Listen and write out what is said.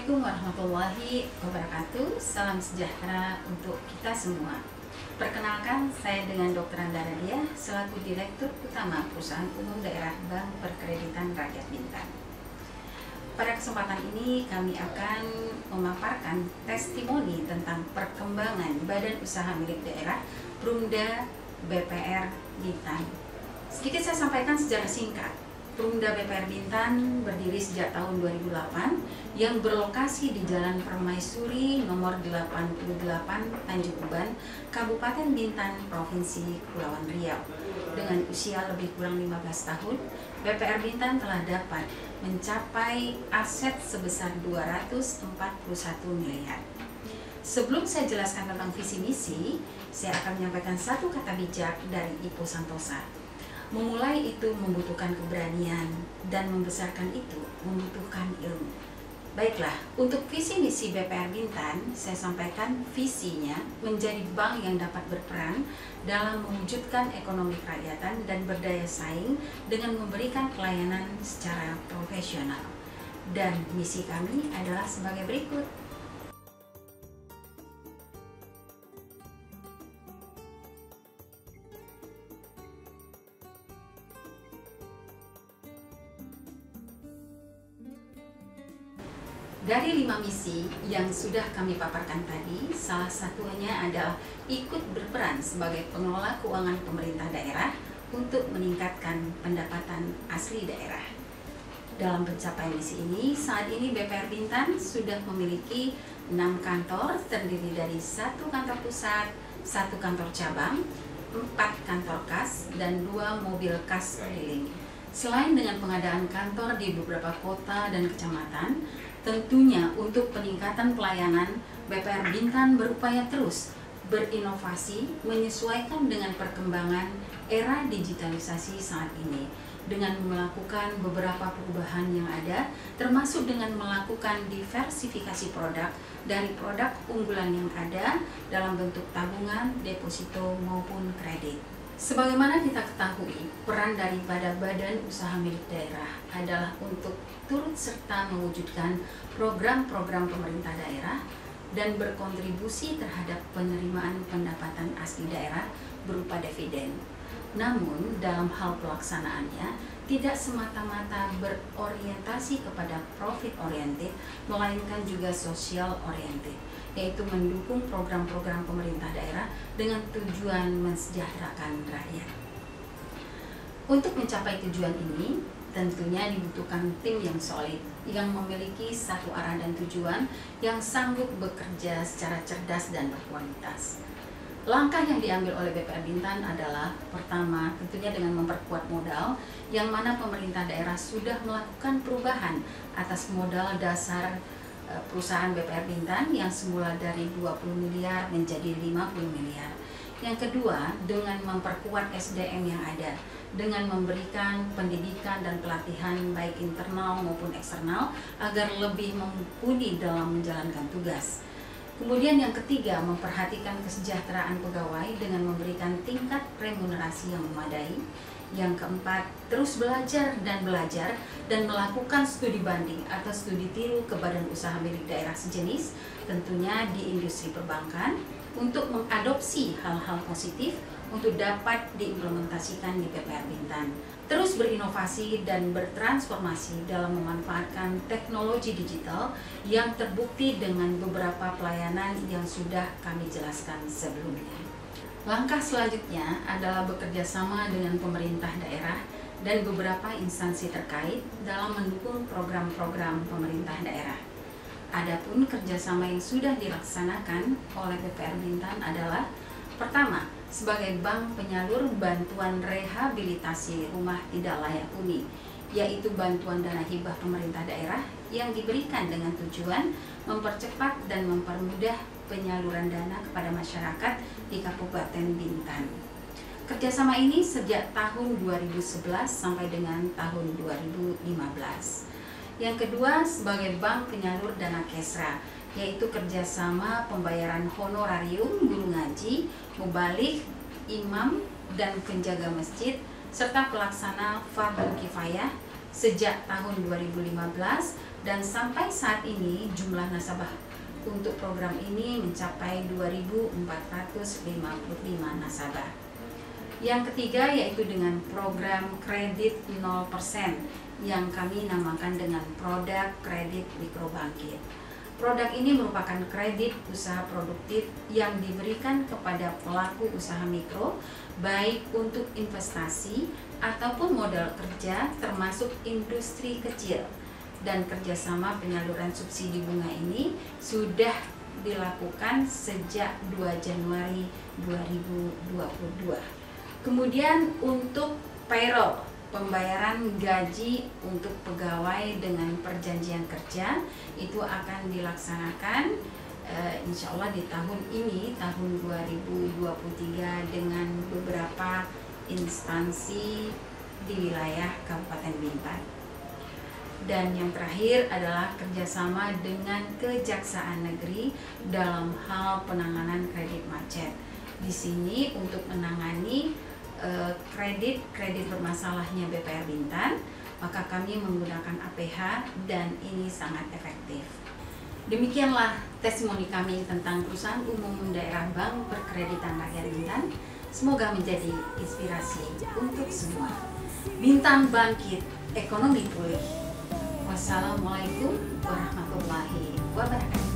Assalamualaikum warahmatullahi wabarakatuh. Salam sejahtera untuk kita semua. Perkenalkan, saya dengan Dr. Anda Radia selaku Direktur Utama Perusahaan Umum Daerah Bank Perkreditan Rakyat Bintan. Pada kesempatan ini kami akan memaparkan testimoni tentang perkembangan Badan Usaha Milik Daerah Perumda BPR Bintan. Sedikit saya sampaikan secara singkat. Perumda BPR Bintan berdiri sejak tahun 2008 yang berlokasi di Jalan Permaisuri nomor 88 Tanjung Uban, Kabupaten Bintan, Provinsi Kepulauan Riau. Dengan usia lebih kurang 15 tahun, BPR Bintan telah dapat mencapai aset sebesar 241 miliar. Sebelum saya jelaskan tentang visi misi, saya akan menyampaikan satu kata bijak dari Ipo Santosa. Memulai itu membutuhkan keberanian, dan membesarkan itu membutuhkan ilmu. Baiklah, untuk visi misi BPR Bintan, saya sampaikan visinya menjadi bank yang dapat berperan dalam mewujudkan ekonomi kerakyatan dan berdaya saing dengan memberikan pelayanan secara profesional. Dan misi kami adalah sebagai berikut. Dari 5 misi yang sudah kami paparkan tadi, salah satunya adalah ikut berperan sebagai pengelola keuangan pemerintah daerah untuk meningkatkan pendapatan asli daerah. Dalam pencapaian misi ini, saat ini BPR Bintan sudah memiliki 6 kantor terdiri dari 1 kantor pusat, 1 kantor cabang, 4 kantor kas, dan 2 mobil kas keliling. Selain dengan pengadaan kantor di beberapa kota dan kecamatan, tentunya untuk peningkatan pelayanan, BPR Bintan berupaya terus berinovasi menyesuaikan dengan perkembangan era digitalisasi saat ini dengan melakukan beberapa perubahan yang ada, termasuk dengan melakukan diversifikasi produk dari produk unggulan yang ada dalam bentuk tabungan, deposito maupun kredit. Sebagaimana kita ketahui, peran daripada Badan Usaha Milik Daerah adalah untuk turut serta mewujudkan program-program pemerintah daerah dan berkontribusi terhadap penerimaan pendapatan asli daerah berupa dividen. Namun, dalam hal pelaksanaannya, tidak semata-mata berorientasi kepada profit oriented, melainkan juga social oriented, yaitu mendukung program-program pemerintah daerah dengan tujuan mensejahterakan rakyat. Untuk mencapai tujuan ini, tentunya dibutuhkan tim yang solid, yang memiliki satu arah dan tujuan, yang sanggup bekerja secara cerdas dan berkualitas. Langkah yang diambil oleh BPR Bintan adalah pertama, tentunya dengan memperkuat modal, yang mana pemerintah daerah sudah melakukan perubahan atas modal dasar perusahaan BPR Bintan yang semula dari 20 miliar menjadi 50 miliar. Yang kedua, dengan memperkuat SDM yang ada, dengan memberikan pendidikan dan pelatihan baik internal maupun eksternal agar lebih mumpuni dalam menjalankan tugas. Kemudian yang ketiga, memperhatikan kesejahteraan pegawai dengan memberikan tingkat remunerasi yang memadai. Yang keempat, terus belajar dan melakukan studi banding atau studi tiru ke badan usaha milik daerah sejenis, tentunya di industri perbankan, untuk mengadopsi hal-hal positif untuk dapat diimplementasikan di BPR Bintan. Terus berinovasi dan bertransformasi dalam memanfaatkan teknologi digital yang terbukti dengan beberapa pelayanan yang sudah kami jelaskan sebelumnya. Langkah selanjutnya adalah bekerja sama dengan pemerintah daerah dan beberapa instansi terkait dalam mendukung program-program pemerintah daerah. Adapun kerjasama yang sudah dilaksanakan oleh BPR Bintan adalah pertama, sebagai bank penyalur bantuan rehabilitasi rumah tidak layak huni, yaitu bantuan dana hibah pemerintah daerah yang diberikan dengan tujuan mempercepat dan mempermudah penyaluran dana kepada masyarakat di Kabupaten Bintan. Kerjasama ini sejak tahun 2011 sampai dengan tahun 2015. Yang kedua, sebagai bank penyalur dana Kesra, yaitu kerjasama pembayaran honorarium guru ngaji, mubalik, imam, dan penjaga masjid, serta pelaksana fardhu kifayah sejak tahun 2015 dan sampai saat ini jumlah nasabah untuk program ini mencapai 2.455 nasabah. Yang ketiga yaitu dengan program kredit 0% yang kami namakan dengan produk kredit mikrobangkit. Produk ini merupakan kredit usaha produktif yang diberikan kepada pelaku usaha mikro, baik untuk investasi ataupun modal kerja termasuk industri kecil. Dan kerjasama penyaluran subsidi bunga ini sudah dilakukan sejak 2 Januari 2022. Kemudian untuk payroll, pembayaran gaji untuk pegawai dengan perjanjian kerja itu akan dilaksanakan insya Allah di tahun ini, tahun 2023 dengan beberapa instansi di wilayah Kabupaten Bintan. Dan yang terakhir adalah kerjasama dengan Kejaksaan Negeri dalam hal penanganan kredit macet. Di sini untuk menangani kredit bermasalahnya BPR Bintan, maka kami menggunakan APH dan ini sangat efektif. Demikianlah testimoni kami tentang Perusahaan Umum Daerah Bank Perkreditan Rakyat Bintan. Semoga menjadi inspirasi untuk semua. Bintan bangkit, ekonomi pulih. Wassalamualaikum warahmatullahi wabarakatuh.